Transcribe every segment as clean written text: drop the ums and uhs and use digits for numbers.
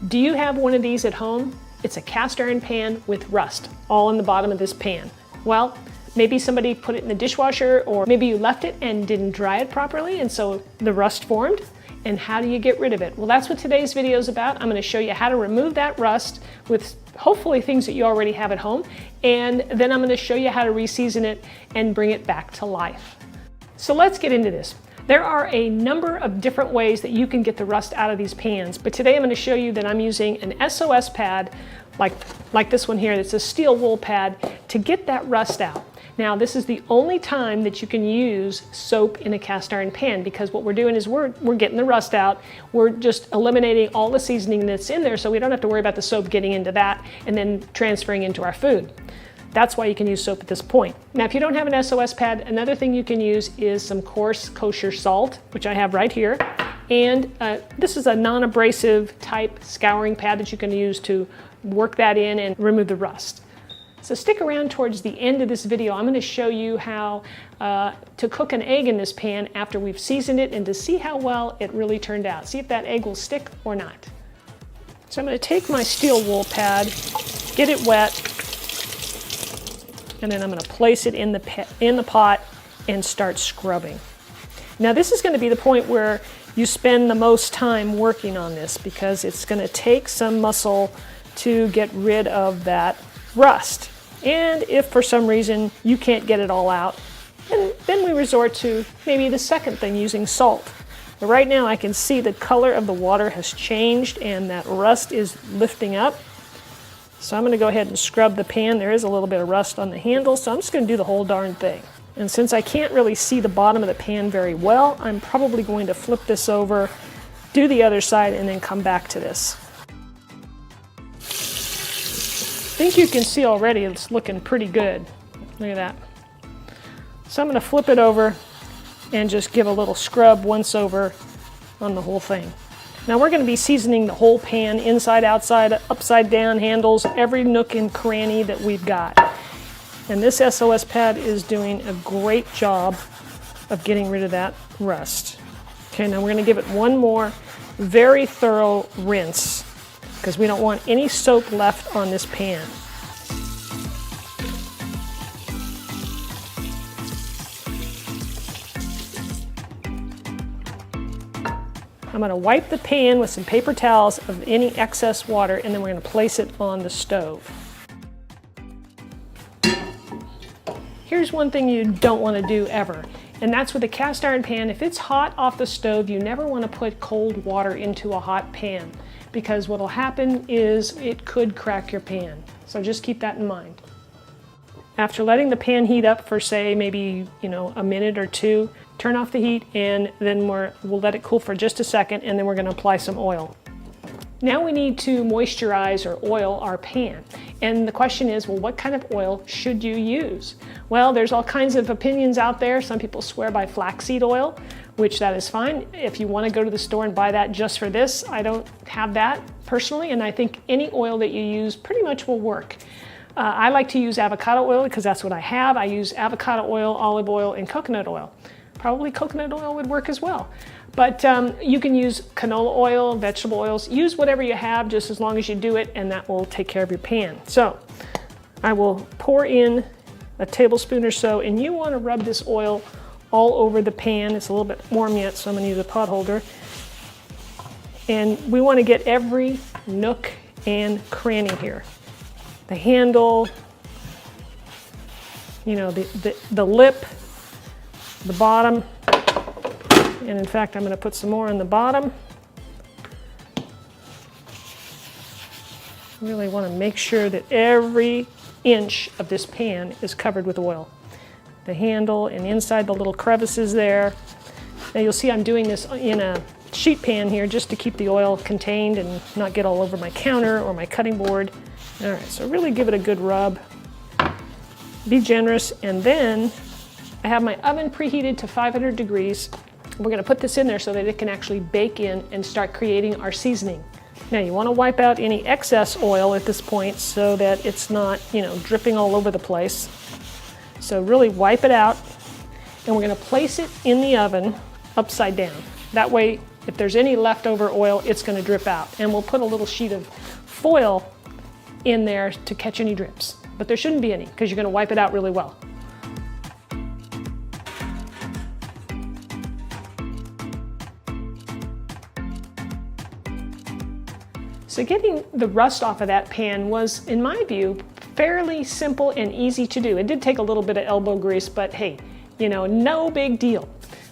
Do you have one of these at home? It's a cast iron pan with rust all in the bottom of this pan. Well, maybe somebody put it in the dishwasher, or maybe you left it and didn't dry it properly and so the rust formed. And how do you get rid of it? Well, that's what today's video is about. I'm going to show you how to remove that rust with hopefully things that you already have at home. And then I'm going to show you how to reseason it and bring it back to life. So let's get into this. There are a number of different ways that you can get the rust out of these pans, but today I'm going to show you that I'm using an SOS pad like this one here. That's a steel wool pad to get that rust out. Now, this is the only time that you can use soap in a cast iron pan, because what we're doing is we're getting the rust out. We're just eliminating all the seasoning that's in there, so we don't have to worry about the soap getting into that and then transferring into our food. That's why you can use soap at this point. Now, if you don't have an SOS pad, another thing you can use is some coarse kosher salt, which I have right here. And this is a non-abrasive type scouring pad that you can use to work that in and remove the rust. So stick around towards the end of this video. I'm going to show you how to cook an egg in this pan after we've seasoned it, and to see how well it really turned out. See if that egg will stick or not. So I'm going to take my steel wool pad, get it wet, and then I'm going to place it in the pot and start scrubbing. Now, this is going to be the point where you spend the most time working on this, because it's going to take some muscle to get rid of that rust. And if for some reason you can't get it all out, then we resort to maybe the second thing, using salt. But right now I can see the color of the water has changed and that rust is lifting up. So I'm going to go ahead and scrub the pan. There is a little bit of rust on the handle, so I'm just going to do the whole darn thing. And since I can't really see the bottom of the pan very well, I'm probably going to flip this over, do the other side, and then come back to this. I think you can see already it's looking pretty good. Look at that. So I'm going to flip it over and just give a little scrub once over on the whole thing. Now we're going to be seasoning the whole pan, inside, outside, upside down, handles, every nook and cranny that we've got. And this SOS pad is doing a great job of getting rid of that rust. Okay, now we're going to give it one more very thorough rinse, because we don't want any soap left on this pan. I'm going to wipe the pan with some paper towels of any excess water, and then we're going to place it on the stove. Here's one thing you don't want to do ever, and that's with a cast iron pan. If it's hot off the stove, you never want to put cold water into a hot pan, because what will happen is it could crack your pan. So just keep that in mind. After letting the pan heat up for, say, maybe a minute or two, turn off the heat, and then we'll let it cool for just a second, and then we're going to apply some oil. Now we need to moisturize or oil our pan. And the question is, well, what kind of oil should you use? Well, there's all kinds of opinions out there. Some people swear by flaxseed oil, which that is fine. If you want to go to the store and buy that just for this, I don't have that personally, and I think any oil that you use pretty much will work. I like to use avocado oil because that's what I have. I use avocado oil, olive oil, and coconut oil. Probably coconut oil would work as well. But you can use canola oil, vegetable oils. Use whatever you have, just as long as you do it, and that will take care of your pan. So I will pour in a tablespoon or so, and you want to rub this oil all over the pan. It's a little bit warm yet, so I'm going to use a pot holder. And we want to get every nook and cranny here. The handle, the lip, the bottom, and in fact I'm going to put some more on the bottom. Really want to make sure that every inch of this pan is covered with oil. The handle and inside the little crevices there. Now you'll see I'm doing this in a sheet pan here just to keep the oil contained and not get all over my counter or my cutting board. All right, so really give it a good rub. Be generous, and then I have my oven preheated to 500 degrees. We're going to put this in there so that it can actually bake in and start creating our seasoning. Now you want to wipe out any excess oil at this point so that it's not, dripping all over the place. So really wipe it out, and we're going to place it in the oven upside down. That way, if there's any leftover oil, it's going to drip out. And we'll put a little sheet of foil in there to catch any drips. But there shouldn't be any because you're going to wipe it out really well. So getting the rust off of that pan was, in my view, fairly simple and easy to do. It did take a little bit of elbow grease, but hey, you know, no big deal.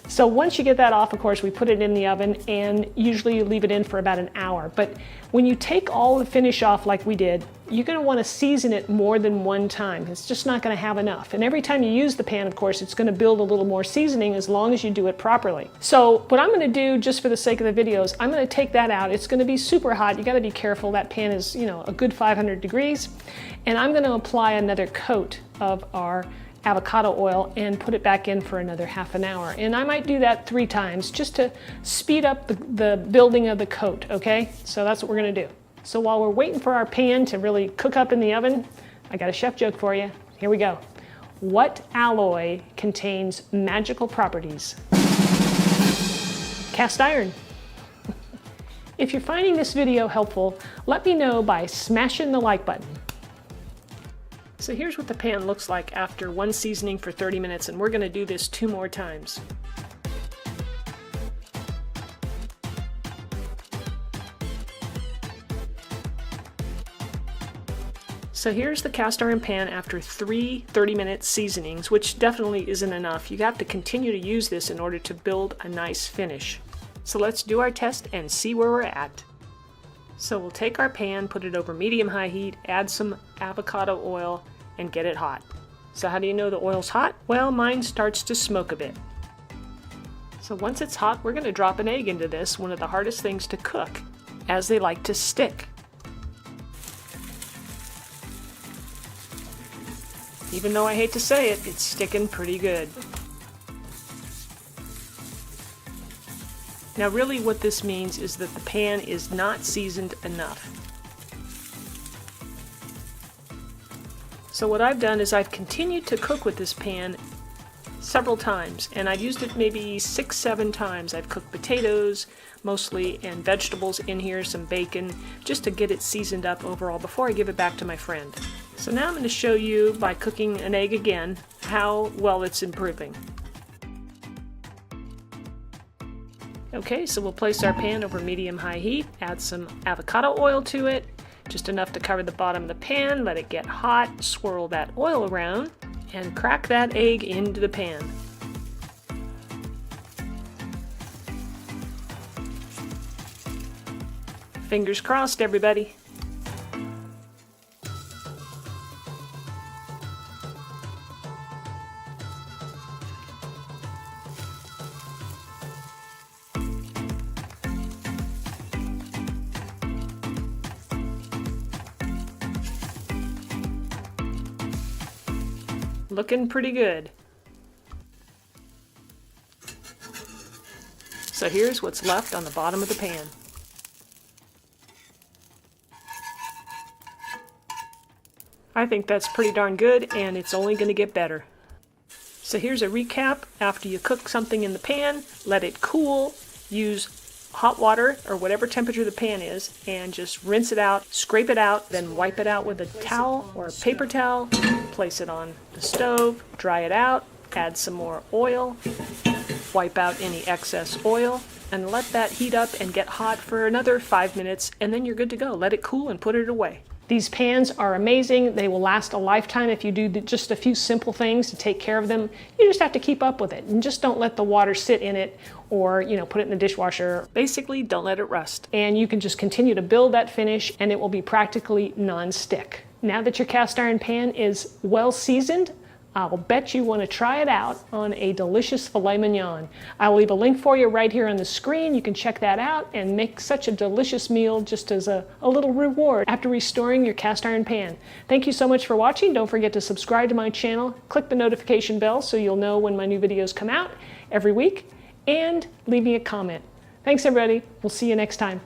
So once you get that off, of course, we put it in the oven, and usually you leave it in for about an hour. But when you take all the finish off like we did, you're going to want to season it more than one time. It's just not going to have enough. And every time you use the pan, of course, it's going to build a little more seasoning as long as you do it properly. So what I'm going to do, just for the sake of the videos, I'm going to take that out. It's going to be super hot. You got to be careful. That pan is, you know, a good 500 degrees. And I'm going to apply another coat of our avocado oil and put it back in for another half an hour. And I might do that 3 times just to speed up the building of the coat, okay? So that's what we're gonna do. So while we're waiting for our pan to really cook up in the oven, I got a chef joke for you. Here we go. What alloy contains magical properties? Cast iron. If you're finding this video helpful, let me know by smashing the like button. So here's what the pan looks like after one seasoning for 30 minutes, and we're going to do this 2 more times. So here's the cast iron pan after 3 30-minute seasonings, which definitely isn't enough. You have to continue to use this in order to build a nice finish. So let's do our test and see where we're at. So we'll take our pan, put it over medium-high heat, add some avocado oil, and get it hot. So how do you know the oil's hot? Well, mine starts to smoke a bit. So once it's hot, we're going to drop an egg into this, one of the hardest things to cook, as they like to stick. Even though I hate to say it, it's sticking pretty good. Now really what this means is that the pan is not seasoned enough. So what I've done is I've continued to cook with this pan several times, and I've used it maybe 6-7 times. I've cooked potatoes mostly and vegetables in here, some bacon, just to get it seasoned up overall before I give it back to my friend. So now I'm going to show you by cooking an egg again how well it's improving. Okay, so we'll place our pan over medium-high heat, add some avocado oil to it, just enough to cover the bottom of the pan, let it get hot, swirl that oil around, and crack that egg into the pan. Fingers crossed, everybody. Looking pretty good. So here's what's left on the bottom of the pan. I think that's pretty darn good, and it's only going to get better. So here's a recap. After you cook something in the pan, let it cool, use hot water or whatever temperature the pan is, and just rinse it out, scrape it out, then wipe it out with a towel or a paper towel, place it on the stove, dry it out, add some more oil, wipe out any excess oil, and let that heat up and get hot for another 5 minutes, and then you're good to go. Let it cool and put it away. These pans are amazing. They will last a lifetime if you do just a few simple things to take care of them. You just have to keep up with it, and just don't let the water sit in it or, you know, put it in the dishwasher. Basically, don't let it rust. And you can just continue to build that finish, and it will be practically non-stick. Now that your cast iron pan is well seasoned, I'll bet you want to try it out on a delicious filet mignon. I'll leave a link for you right here on the screen. You can check that out and make such a delicious meal just as a little reward after restoring your cast iron pan. Thank you so much for watching. Don't forget to subscribe to my channel. Click the notification bell so you'll know when my new videos come out every week, and leave me a comment. Thanks everybody. We'll see you next time.